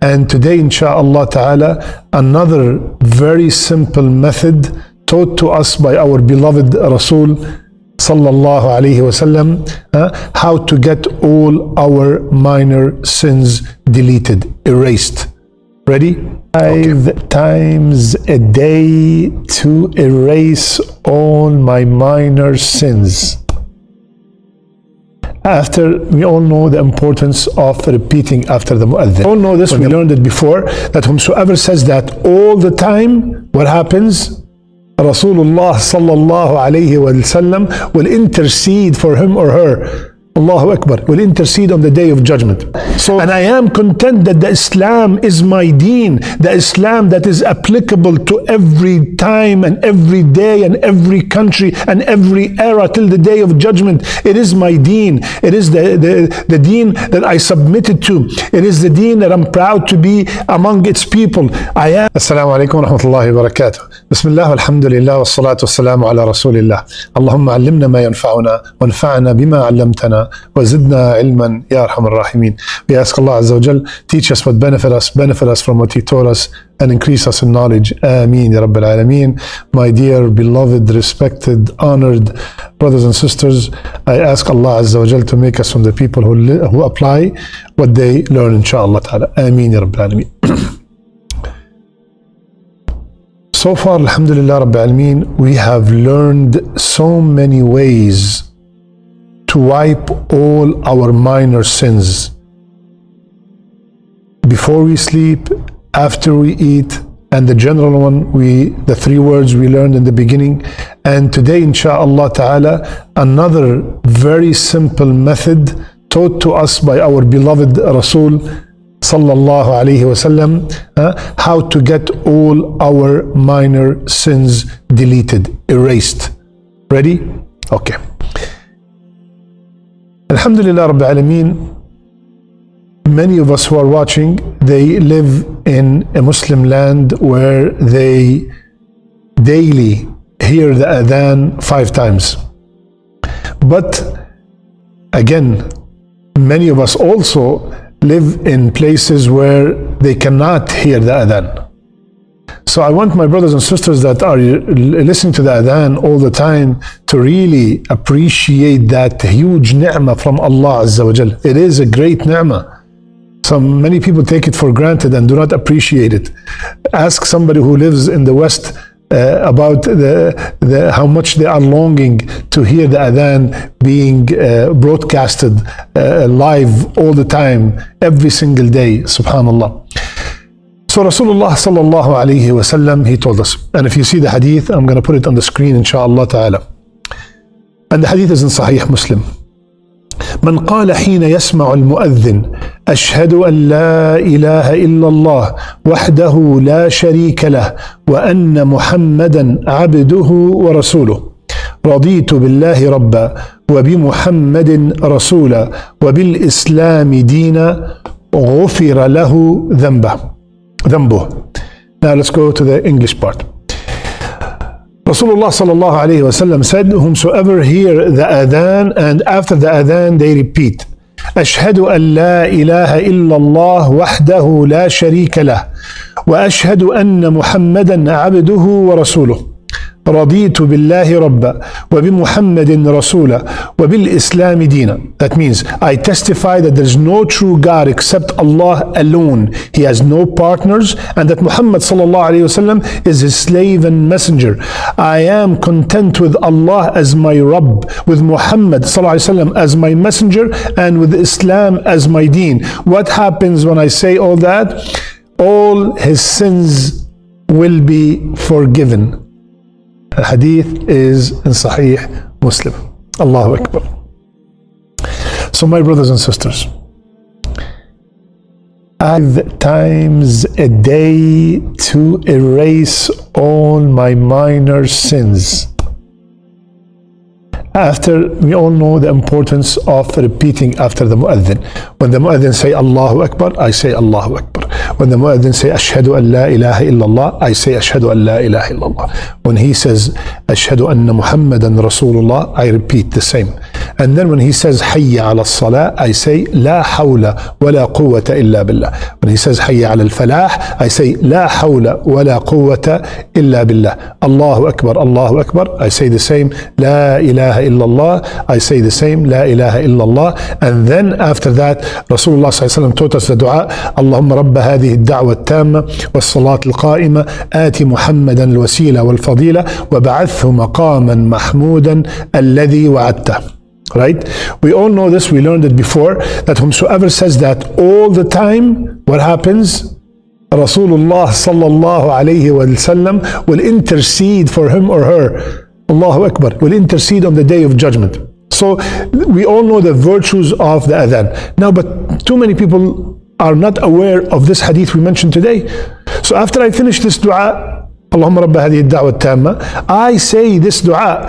And today, inshallah ta'ala, another very simple method taught to us by our beloved Rasul sallallahu alayhi wasallam, how to get all our minor sins deleted, erased. Ready? 5 times a day to erase all my minor sins. After, we all know the importance of repeating after the mu'adhin. We all know this, we learned it before, that whomsoever says that all the time, what happens? Rasulullah sallallahu alayhi wa sallam will intercede for him or her. Allahu Akbar, will intercede on the day of judgment. So, and I am content that the Islam is my deen, the Islam that is applicable to every time and every day and every country and every era till the day of judgment. It is my deen. It is the deen that I submitted to. It is the deen that I'm proud to be among its people. I am. Assalamu alaikum wa rahmatullahi wa barakatuh. Bismillah walhamdulillah wa salatu wassalamu ala rasulillah. Allahumma allimna ma yanfa'una wa anfa'na bima 'allamtana وزدنا علما يا أرحم الراحمين. We ask Allah Azza wa Jal, teach us what benefit us from what He taught us, and increase us in knowledge. Ameen Ya Rabbil Alameen. My dear, beloved, respected, honored brothers and sisters, I ask Allah Azza wa Jal to make us from the people who apply what they learn, inshaAllah ta'ala. Ameen Ya Rabbil Alameen. So far, alhamdulillah Rabbil Alameen, we have learned so many ways to wipe all our minor sins. Before we sleep, after we eat, and the general one, the 3 words we learned in the beginning. And today, insha'Allah ta'ala, another very simple method taught to us by our beloved Rasul sallallahu alayhi wasallam, how to get all our minor sins deleted, erased. Ready? Okay. Alhamdulillah Rabbil Alameen, many of us who are watching, they live in a Muslim land where they daily hear the adhan 5 times. But again, many of us also live in places where they cannot hear the adhan. So I want my brothers and sisters that are listening to the adhan all the time to really appreciate that huge ni'mah from Allah Azza wa Jal. It is a great ni'mah. Many people take it for granted and do not appreciate it. Ask somebody who lives in the West about how much they are longing to hear the adhan being broadcasted live all the time, every single day. Subhanallah. So Rasulullah sallallahu alayhi wa sallam, he told us, and if you see the hadith, I'm going to put it on the screen inshallah ta'ala. And the hadith is in Sahih Muslim. من قال حين يسمع المؤذن أشهد أن لا إله إلا الله وحده لا شريك له وأن محمدا عبده ورسوله رضيت بالله ربا وبمحمد رسولا وبالإسلام دينا غفر له ذنبه. Now let's go to the English part. Rasulullah sallallahu alayhi wa sallam said, whomsoever hear the adhan and after the adhan they repeat, أشهد أن لا إله إلا الله وحده لا شريك له وأشهد أن محمدا عبده ورسوله رضيت بالله ربا وبمحمد رسولا وبالإسلام دينا. That means I testify that there is no true God except Allah alone. He has no partners, and that Muhammad sallallahu alayhi wasallam is his slave and messenger. I am content with Allah as my Rabb, with Muhammad sallallahu alayhi wasallam as my messenger, and with Islam as my deen. What happens when I say all that? All his sins will be forgiven. The hadith is in Sahih Muslim. Allahu Akbar. So my brothers and sisters, 5 times a day to erase all my minor sins. After, we all know the importance of repeating after the mu'adhin. When the mu'adhin say Allahu Akbar, I say Allahu Akbar. When the mu'adhin say Ashhadu an la ilaha illallah, I say Ashhadu an la ilaha illallah. When he says Ashhadu anna Muhammadan Rasulullah, I repeat the same. And then when he says Hayya ala salah, I say La hawla wa la quwwata illa billah. When he says Hayya ala al-falah, I say La hawla wa la quwwata illa billah. Allahu Akbar, Allahu Akbar, I say the same. La ilaha illallah, I say the same. La ilaha illallah. And then after that, Rasulullah sallallahu taught us the dua, Allahumma rabba hadhihi ad-da'wa at-tamma was-salat al-qa'ima ati Muhammadan al-wasila wal-fadila wa ba'athhu maqaman mahmudan alladhi wa'adta. Right? We all know this, we learned it before, that whomsoever says that all the time, what happens? Rasulullah sallallahu alayhi wa sallam will intercede for him or her. Allahu Akbar, will intercede on the day of judgment. So we all know the virtues of the adhan. Now, but too many people are not aware of this hadith we mentioned today. So after I finish this dua, Allahumma rabba hadhihi ad-da'wa at-tamma, I say this dua,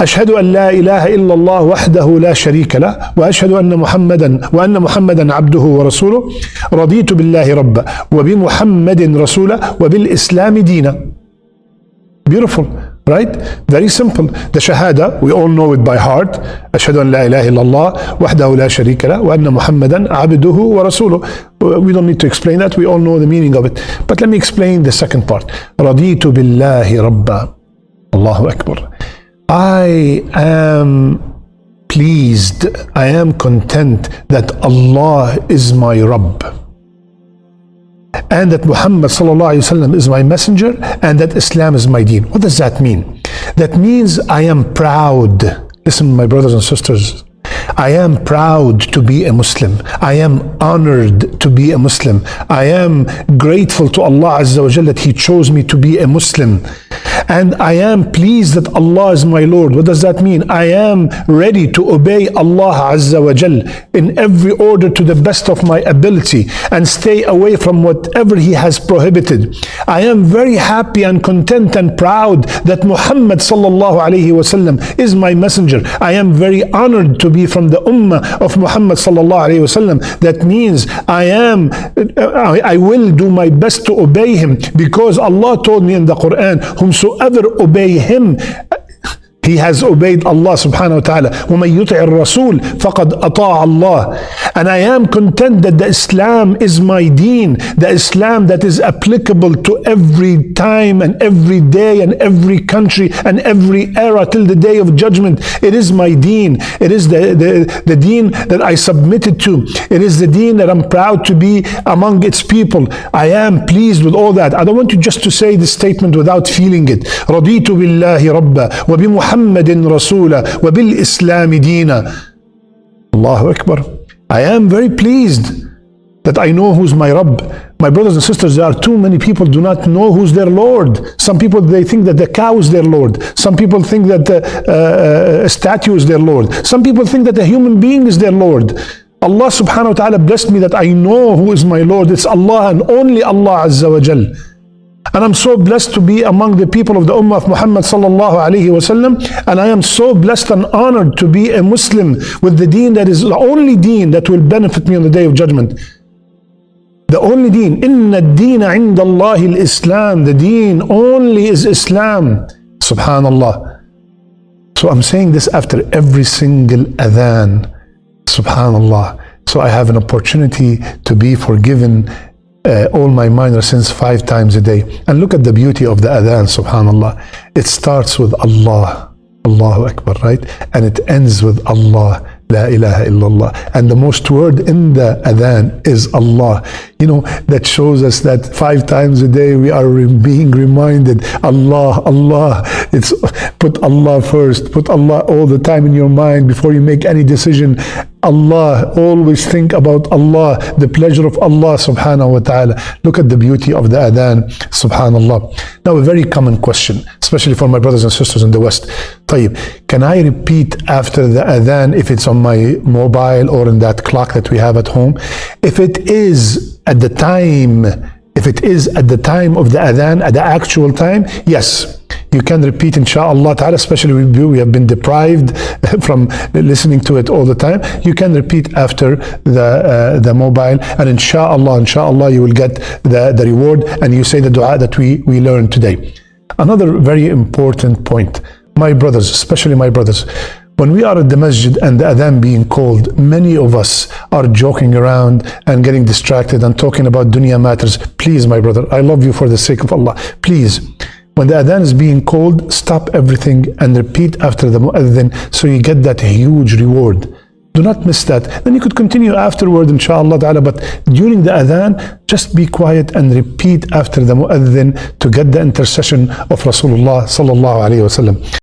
أشهد أن لا إله إلا الله وحده لا شريك له وأشهد أن محمدا عبده ورسوله رضيت بالله ربا وبمحمد رسولا وبالإسلام دينا. Beautiful, right? Very simple. The shahada, we all know it by heart. أشهد أن لا إله إلا الله وحده لا شريك له وأن محمدا عبده ورسوله. We don't need to explain that. We all know the meaning of it. But let me explain the second part. رضيت بالله ربا. Allahu Akbar. I am pleased, I am content that Allah is my Rabb, and that Muhammad sallallahu alaihi wasallam is my messenger, and that Islam is my deen. What does that mean? That means I am proud. Listen, my brothers and sisters, I am proud to be a Muslim. I am honored to be a Muslim. I am grateful to Allah Azza wa Jalla that He chose me to be a Muslim. And I am pleased that Allah is my Lord. What does that mean? I am ready to obey Allah Azza wa Jal in every order to the best of my ability and stay away from whatever He has prohibited. I am very happy and content and proud that Muhammad sallallahu alayhi wasallam is my messenger. I am very honored to be from the ummah of Muhammad sallallahu alayhi wasallam. That means I will do my best to obey him, because Allah told me in the Quran, whomsoever obey him, he has obeyed Allah subhanahu wa ta'ala. وَمَن يُطِعِ الرَّسُولِ فَقَدْ أَطَاعَ اللَّهِ. And I am content that the Islam is my deen, the Islam that is applicable to every time and every day and every country and every era till the day of judgment. It is my deen. It is the deen that I submitted to. It is the deen that I'm proud to be among its people. I am pleased with all that. I don't want you just to say this statement without feeling it. رَضِيتُ بِاللَّهِ رَبًّا وَبِمُحَمَّدٍ رسولا وبالإسلام دينا. Allahu Akbar. I am very pleased that I know who's my Rabb. My brothers and sisters, there are too many people do not know who's their Lord. Some people, they think that the cow is their Lord. Some people think that a statue is their Lord. Some people think that a human being is their Lord. Allah subhanahu wa ta'ala blessed me that I know who is my Lord. It's Allah and only Allah Azza wa Jal. And I'm so blessed to be among the people of the Ummah of Muhammad sallallahu alayhi wasallam. And I am so blessed and honored to be a Muslim with the deen that is the only deen that will benefit me on the day of judgment. The only deen. Inna ad-deena inda Allahi al-Islam. The deen only is Islam. Subhanallah. So I'm saying this after every single adhan. Subhanallah. So I have an opportunity to be forgiven all my minor sins 5 times a day. And look at the beauty of the adhan, subhanallah. It starts with Allah, Allahu Akbar, right? And it ends with Allah, La ilaha illallah. And the most word in the adhan is Allah. You know, that shows us that 5 times a day we are being reminded, Allah, Allah. It's put Allah first, put Allah all the time in your mind before you make any decision. Allah, always think about Allah, the pleasure of Allah subhanahu wa ta'ala. Look at the beauty of the adhan, subhanallah. Now a very common question, especially for my brothers and sisters in the West. Tayyib, can I repeat after the adhan if it's on my mobile or in that clock that we have at home? If it is at the time of the adhan, at the actual time, yes. You can repeat inshallah ta'ala, especially we have been deprived from listening to it all the time. You can repeat after the mobile, and inshallah you will get the reward, and you say the dua that we learned today. Another very important point, my brothers, especially my brothers, when we are at the masjid and the adhan being called, many of us are joking around and getting distracted and talking about dunya matters. Please, my brother, I love you for the sake of Allah. Please, when the adhan is being called, stop everything and repeat after the mu'adhin so you get that huge reward. Do not miss that. Then you could continue afterward, inshallah ta'ala, but during the adhan, just be quiet and repeat after the mu'adhin to get the intercession of Rasulullah sallallahu alayhi wa sallam.